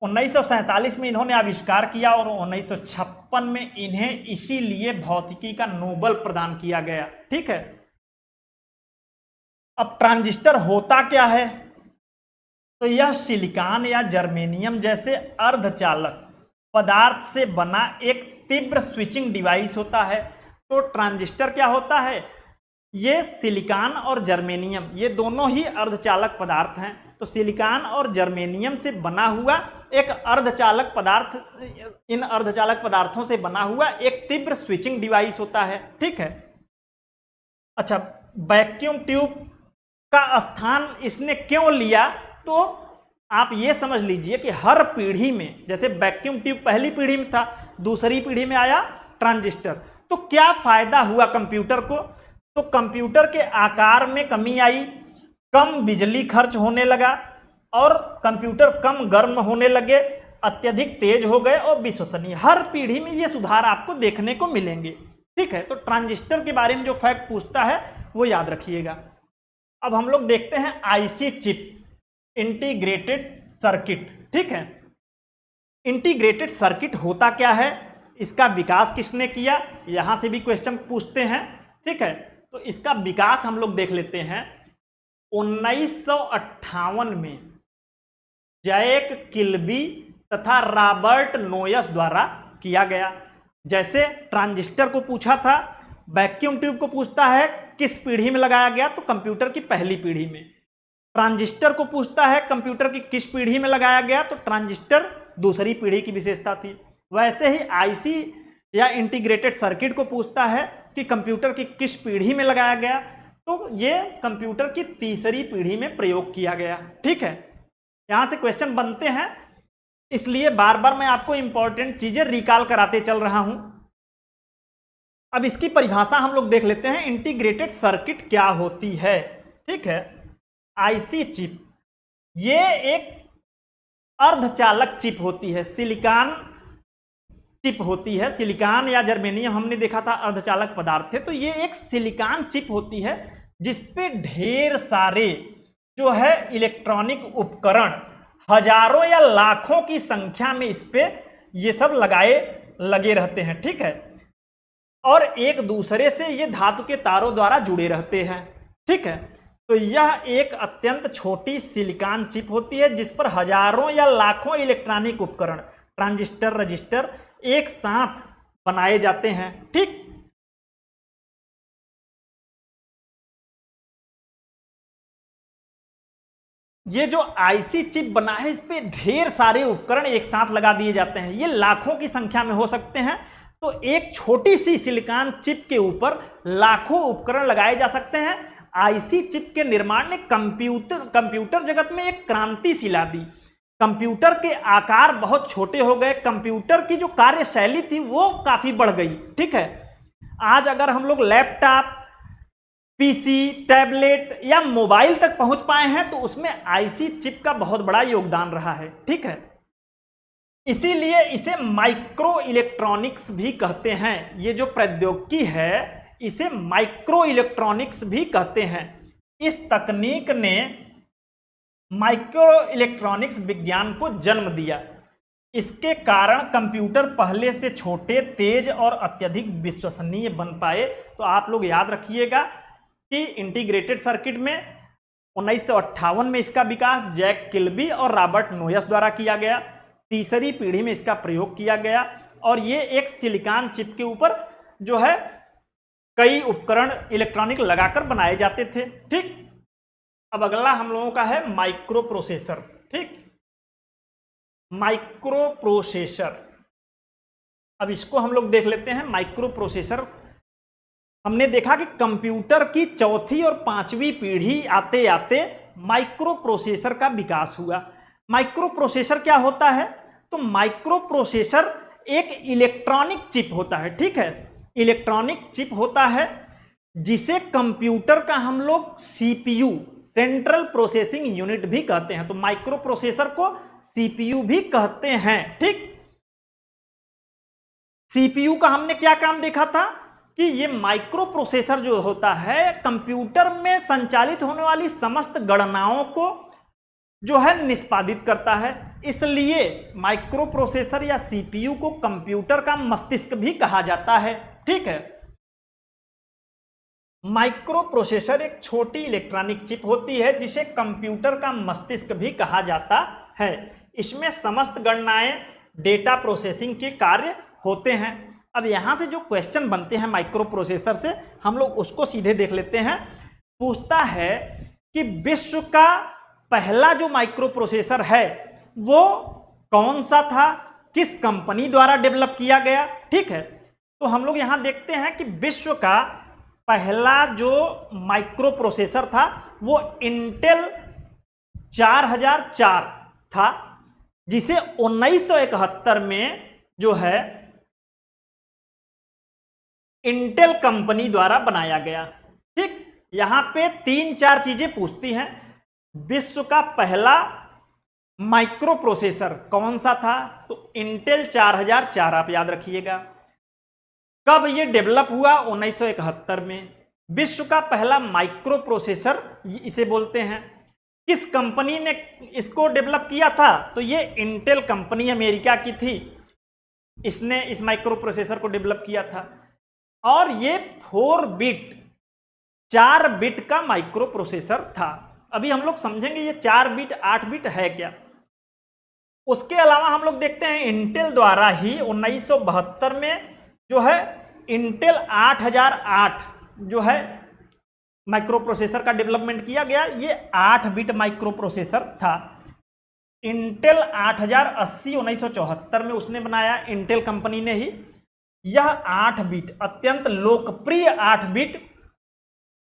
1947 में इन्होंने आविष्कार किया और 1956 में इन्हें इसीलिए भौतिकी का नोबेल प्रदान किया गया। ठीक है, अब ट्रांजिस्टर होता क्या है, तो यह सिलिकॉन या जर्मेनियम जैसे अर्धचालक पदार्थ से बना एक तीव्र स्विचिंग डिवाइस होता है। तो ट्रांजिस्टर क्या होता है, ये सिलिकॉन और जर्मेनियम, ये दोनों ही अर्धचालक पदार्थ हैं। तो सिलिकॉन और जर्मेनियम से बना हुआ एक अर्धचालक पदार्थ, इन अर्धचालक पदार्थों से बना हुआ एक तीव्र स्विचिंग डिवाइस होता है। ठीक है, अच्छा, वैक्यूम ट्यूब का स्थान इसने क्यों लिया? तो आप ये समझ लीजिए कि हर पीढ़ी में, जैसे वैक्यूम ट्यूब पहली पीढ़ी में था, दूसरी पीढ़ी में आया ट्रांजिस्टर, तो क्या फायदा हुआ कंप्यूटर को? तो कंप्यूटर के आकार में कमी आई, कम बिजली खर्च होने लगा और कंप्यूटर कम गर्म होने लगे, अत्यधिक तेज हो गए और विश्वसनीय। हर पीढ़ी में ये सुधार आपको देखने को मिलेंगे। ठीक है, तो ट्रांजिस्टर के बारे में जो फैक्ट पूछता है वो याद रखिएगा। अब हम लोग देखते हैं आईसी चिप, इंटीग्रेटेड सर्किट। ठीक है, इंटीग्रेटेड सर्किट होता क्या है, इसका विकास किसने किया, यहां से भी क्वेश्चन पूछते हैं। ठीक है, तो इसका विकास हम लोग देख लेते हैं। 1958 में जैक किल्बी तथा रॉबर्ट नोयस द्वारा किया गया। जैसे ट्रांजिस्टर को पूछा था, वैक्यूम ट्यूब को पूछता है किस पीढ़ी में लगाया गया, तो कंप्यूटर की पहली पीढ़ी में। ट्रांजिस्टर को पूछता है कंप्यूटर की किस पीढ़ी में लगाया गया, तो ट्रांजिस्टर दूसरी पीढ़ी की विशेषता थी। वैसे ही आईसी या इंटीग्रेटेड सर्किट को पूछता है कि कंप्यूटर की किस पीढ़ी में लगाया गया, तो ये कंप्यूटर की तीसरी पीढ़ी में प्रयोग किया गया। ठीक है, यहां से क्वेश्चन बनते हैं, इसलिए बार बार मैं आपको इंपॉर्टेंट चीजें रिकॉल कराते चल रहा हूं। अब इसकी परिभाषा हम लोग देख लेते हैं, इंटीग्रेटेड सर्किट क्या होती है। ठीक है, आईसी चिप ये एक अर्धचालक चिप होती है, सिलिकॉन चिप होती है। सिलिकॉन या जर्मेनियम हमने देखा था अर्धचालक पदार्थ थे, तो ये एक सिलिकॉन चिप होती है जिसपे ढेर सारे जो है इलेक्ट्रॉनिक उपकरण, हजारों या लाखों की संख्या में इस पे ये सब लगे रहते हैं। ठीक है, और एक दूसरे से ये धातु के तारों द्वारा जुड़े रहते हैं। ठीक है, तो यह एक अत्यंत छोटी सिलिकॉन चिप होती है जिस पर हजारों या लाखों इलेक्ट्रॉनिक उपकरण, ट्रांजिस्टर, रजिस्टर एक साथ बनाए जाते हैं। ठीक, ये जो आईसी चिप बना है इस पे ढेर सारे उपकरण एक साथ लगा दिए जाते हैं, ये लाखों की संख्या में हो सकते हैं। तो एक छोटी सी सिलिकॉन चिप के ऊपर लाखों उपकरण लगाए जा सकते हैं। आईसी चिप के निर्माण ने कंप्यूटर जगत में एक क्रांति सी ला दी। कंप्यूटर के आकार बहुत छोटे हो गए, कंप्यूटर की जो कार्यशैली थी वो काफी बढ़ गई। ठीक है, आज अगर हम लोग लैपटॉप, पीसी, टैबलेट या मोबाइल तक पहुंच पाए हैं तो उसमें आईसी चिप का बहुत बड़ा योगदान रहा है। ठीक है, इसीलिए इसे माइक्रो इलेक्ट्रॉनिक्स भी कहते हैं। ये जो प्रौद्योगिकी है इसे माइक्रो इलेक्ट्रॉनिक्स भी कहते हैं। इस तकनीक ने माइक्रो इलेक्ट्रॉनिक्स विज्ञान को जन्म दिया। इसके कारण कंप्यूटर पहले से छोटे, तेज और अत्यधिक विश्वसनीय बन पाए। तो आप लोग याद रखिएगा कि इंटीग्रेटेड सर्किट में 1958 में इसका विकास जैक किल्बी और रॉबर्ट नोयस द्वारा किया गया। तीसरी पीढ़ी में इसका प्रयोग किया गया और ये एक सिलिकॉन चिप के ऊपर जो है कई उपकरण इलेक्ट्रॉनिक लगाकर बनाए जाते थे। ठीक, अब अगला हम लोगों का है माइक्रो प्रोसेसर। ठीक, माइक्रो प्रोसेसर, अब इसको हम लोग देख लेते हैं। माइक्रो प्रोसेसर, हमने देखा कि कंप्यूटर की चौथी और पांचवी पीढ़ी आते आते माइक्रो प्रोसेसर का विकास हुआ। माइक्रो प्रोसेसर क्या होता है? तो माइक्रो प्रोसेसर एक इलेक्ट्रॉनिक चिप होता है। ठीक है, इलेक्ट्रॉनिक चिप होता है जिसे कंप्यूटर का हम लोग सीपीयू, सेंट्रल प्रोसेसिंग यूनिट भी कहते हैं। तो माइक्रो प्रोसेसर को सीपीयू भी कहते हैं। ठीक, सीपीयू का हमने क्या काम देखा था कि ये माइक्रो प्रोसेसर जो होता है कंप्यूटर में संचालित होने वाली समस्त गणनाओं को जो है निष्पादित करता है। इसलिए माइक्रो प्रोसेसर या सीपीयू को कंप्यूटर का मस्तिष्क भी कहा जाता है। ठीक है, माइक्रो प्रोसेसर एक छोटी इलेक्ट्रॉनिक चिप होती है जिसे कंप्यूटर का मस्तिष्क भी कहा जाता है। इसमें समस्त गणनाएं, डेटा प्रोसेसिंग के कार्य होते हैं। अब यहां से जो क्वेश्चन बनते हैं माइक्रो प्रोसेसर से हम लोग उसको सीधे देख लेते हैं। पूछता है कि विश्व का पहला जो माइक्रो प्रोसेसर है वो कौन सा था, किस कंपनी द्वारा डेवलप किया गया। ठीक है, तो हम लोग यहां देखते हैं कि विश्व का पहला जो माइक्रो प्रोसेसर था वो इंटेल 4004 था, जिसे 1971 में जो है इंटेल कंपनी द्वारा बनाया गया। ठीक, यहां पे 3-4 चीजें पूछती हैं। विश्व का पहला माइक्रो प्रोसेसर कौन सा था? तो इंटेल 4004 आप याद रखिएगा। कब ये डेवलप हुआ? 1971 में। विश्व का पहला माइक्रो प्रोसेसर इसे बोलते हैं। किस कंपनी ने इसको डेवलप किया था? तो ये इंटेल कंपनी अमेरिका की थी, इसने इस माइक्रो प्रोसेसर को डेवलप किया था। और ये 4 बिट का माइक्रो प्रोसेसर था। अभी हम लोग समझेंगे ये 4 बिट 8 बिट है क्या। उसके अलावा हम लोग देखते हैं इंटेल द्वारा ही 1972 में जो है इंटेल 8008 जो है माइक्रो प्रोसेसर का डेवलपमेंट किया गया। ये 8 बिट माइक्रो प्रोसेसर था। इंटेल 8080 1974 में उसने बनाया, इंटेल कंपनी ने ही। यह 8 बिट अत्यंत लोकप्रिय 8 बिट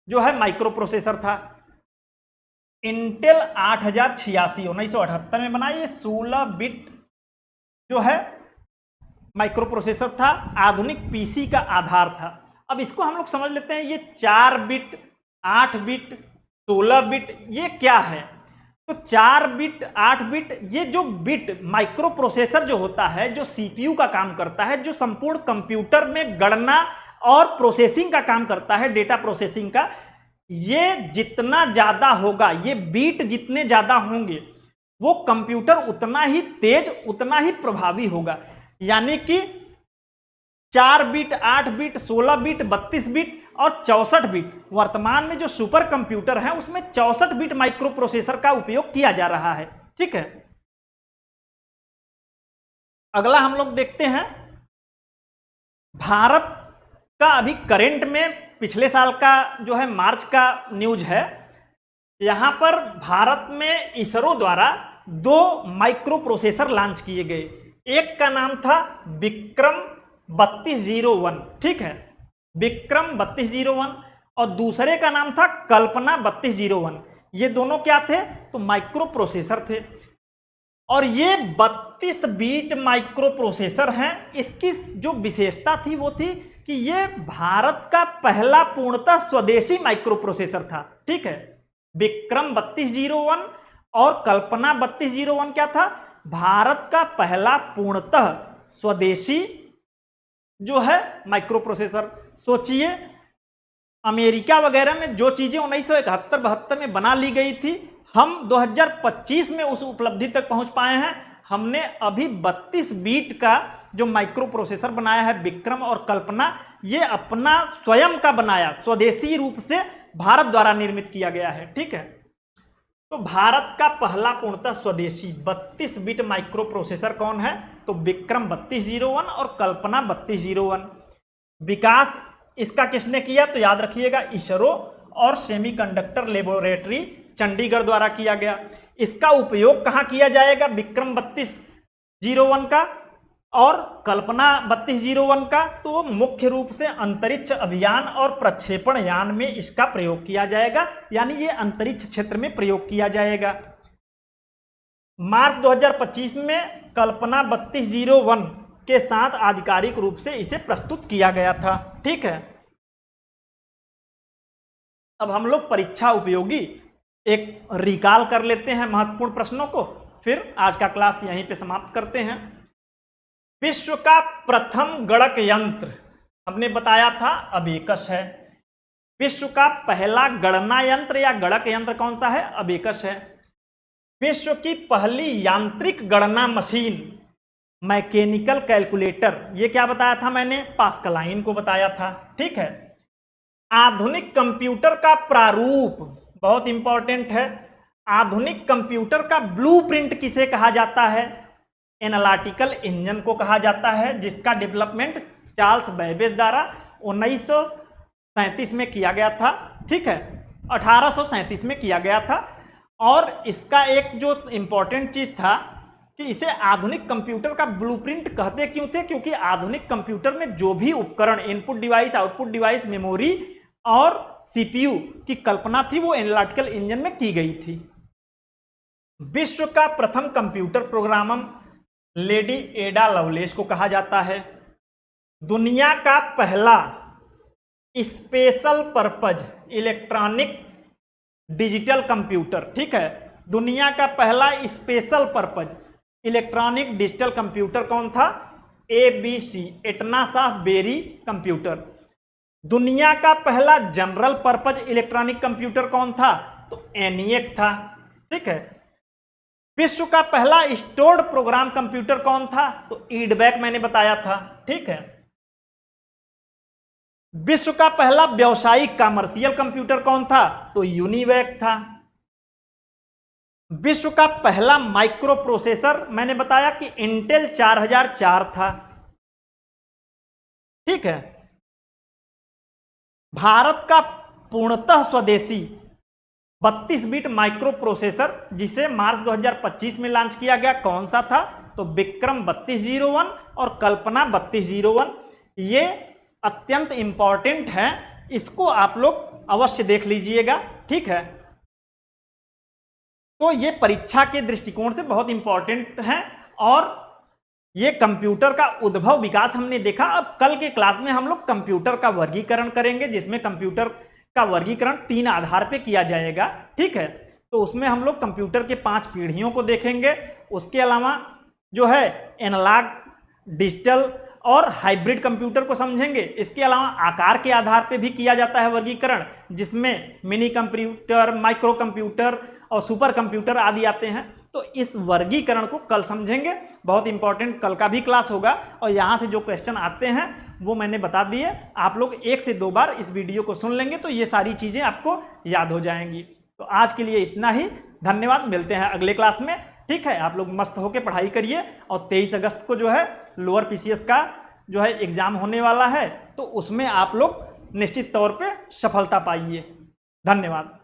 जो है माइक्रो प्रोसेसर था। इंटेल 8086 1978 में बना, ये 16 बिट जो है माइक्रो प्रोसेसर था, आधुनिक पीसी का आधार था। अब इसको हम लोग समझ लेते हैं, ये 4 बिट 8 बिट 16 बिट ये क्या है। तो 4 बिट 8 बिट ये जो बिट माइक्रो प्रोसेसर जो होता है, जो सीपीयू का काम करता है, जो संपूर्ण कंप्यूटर में गणना और प्रोसेसिंग का काम करता है, डेटा प्रोसेसिंग का, ये जितना ज्यादा होगा, ये बीट जितने ज्यादा होंगे वो कंप्यूटर उतना ही तेज उतना ही प्रभावी होगा। यानी कि 4 बिट 8 बिट 16 बिट 32 बिट और 64 बिट, वर्तमान में जो सुपर कंप्यूटर है उसमें 64 बिट माइक्रो प्रोसेसर का उपयोग किया जा रहा है। ठीक है, अगला हम लोग देखते हैं भारत का अभी करंट में पिछले साल का जो है मार्च का न्यूज है। यहां पर भारत में इसरो द्वारा 2 माइक्रो प्रोसेसर लॉन्च किए गए। एक का नाम था विक्रम 3201, ठीक है, विक्रम 3201, और दूसरे का नाम था कल्पना 3201। ये दोनों क्या थे? तो माइक्रो प्रोसेसर थे। और ये 32 बीट माइक्रो प्रोसेसर हैं। इसकी जो विशेषता थी वो थी कि ये भारत का पहला पूर्णतः स्वदेशी माइक्रो प्रोसेसर था। ठीक है, विक्रम 3201 और कल्पना 3201 क्या था? भारत का पहला पूर्णतः स्वदेशी जो है माइक्रो प्रोसेसर। सोचिए, अमेरिका वगैरह में जो चीजें 1971-72 में बना ली गई थी, हम 2025 में उस उपलब्धि तक पहुंच पाए हैं। हमने अभी 32 बीट का जो माइक्रो प्रोसेसर बनाया है विक्रम और कल्पना, ये अपना स्वयं का बनाया, स्वदेशी रूप से भारत द्वारा निर्मित किया गया है। ठीक है, तो भारत का पहला पूर्णतः स्वदेशी 32 बिट माइक्रो प्रोसेसर कौन है? तो विक्रम 3201 और कल्पना 3201। विकास इसका किसने किया? तो याद रखिएगा इसरो और सेमीकंडक्टर लेबोरेटरी चंडीगढ़ द्वारा किया गया। इसका उपयोग कहां किया जाएगा? विक्रम 3201 का और कल्पना 3201 का, तो मुख्य रूप से अंतरिक्ष अभियान और प्रक्षेपण यान में इसका प्रयोग किया जाएगा, यानी ये अंतरिक्ष क्षेत्र में प्रयोग किया जाएगा। मार्च 2025 में कल्पना 3201 के साथ आधिकारिक रूप से इसे प्रस्तुत किया गया था। ठीक है, अब हम लोग परीक्षा उपयोगी एक रिकॉल कर लेते हैं महत्वपूर्ण प्रश्नों को, फिर आज का क्लास यहीं पे समाप्त करते हैं। विश्व का प्रथम गणक यंत्र हमने बताया था अबेकस है। विश्व का पहला गणना यंत्र या गणक यंत्र कौन सा है? अबेकस है। विश्व की पहली यांत्रिक गणना मशीन मैकेनिकल कैलकुलेटर, ये क्या बताया था मैंने? पास्कलाइन को बताया था। ठीक है, आधुनिक कंप्यूटर का प्रारूप बहुत इंपॉर्टेंट है। आधुनिक कंप्यूटर का ब्लूप्रिंट किसे कहा जाता है? एनालिटिकल इंजन को कहा जाता है, जिसका डेवलपमेंट चार्ल्स बेबेज द्वारा 1937 में किया गया था। ठीक है, 1837 में किया गया था। और इसका एक जो इंपॉर्टेंट चीज था कि इसे आधुनिक कंप्यूटर का ब्लूप्रिंट कहते क्यों थे? क्योंकि आधुनिक कंप्यूटर में जो भी उपकरण, input device, output device, memory और सीपीयू की कल्पना थी वो एनालिटिकल इंजन में की गई थी। विश्व का प्रथम computer programmer lady Ada Lovelace को कहा जाता है। दुनिया का पहला special purpose electronic digital computer, ठीक है, दुनिया का पहला special purpose electronic digital computer कौन था? ABC Atanasoff Berry computer. दुनिया का पहला जनरल पर्पज इलेक्ट्रॉनिक कंप्यूटर कौन था? तो ENIAC था, ठीक है। विश्व का पहला स्टोर्ड प्रोग्राम कंप्यूटर कौन था? तो EDVAC मैंने बताया था, ठीक है। विश्व का पहला व्यावसायिक कमर्शियल कंप्यूटर कौन था? तो UNIVAC था। विश्व का पहला माइक्रो प्रोसेसर मैंने बताया कि इंटेल 4004 था, ठीक है। भारत का पूर्णतः स्वदेशी 32 बिट माइक्रो प्रोसेसर जिसे मार्च 2025 में लॉन्च किया गया कौन सा था? तो विक्रम 3201 और कल्पना 3201। ये अत्यंत इंपॉर्टेंट है, इसको आप लोग अवश्य देख लीजिएगा, ठीक है। तो ये परीक्षा के दृष्टिकोण से बहुत इंपॉर्टेंट है और ये कंप्यूटर का उद्भव विकास हमने देखा। अब कल के क्लास में हम लोग कंप्यूटर का वर्गीकरण करेंगे, जिसमें कंप्यूटर का वर्गीकरण 3 आधार पे किया जाएगा, ठीक है। तो उसमें हम लोग कंप्यूटर के 5 पीढ़ियों को देखेंगे। उसके अलावा जो है एनालॉग, डिजिटल और हाइब्रिड कंप्यूटर को समझेंगे। इसके अलावा आकार के आधार पे भी किया जाता है वर्गीकरण, जिसमें मिनी कंप्यूटर, माइक्रो कंप्यूटर और सुपर कंप्यूटर आदि आते हैं। तो इस वर्गीकरण को कल समझेंगे, बहुत इंपॉर्टेंट कल का भी क्लास होगा। और यहाँ से जो क्वेश्चन आते हैं वो मैंने बता दिए, आप लोग 1 से 2 बार इस वीडियो को सुन लेंगे तो ये सारी चीज़ें आपको याद हो जाएंगी। तो आज के लिए इतना ही, धन्यवाद, मिलते हैं अगले क्लास में, ठीक है। आप लोग मस्त होकर पढ़ाई करिए और 23 अगस्त को जो है लोअर PCS का जो है एग्जाम होने वाला है, तो उसमें आप लोग निश्चित तौर पे सफलता पाइए। धन्यवाद।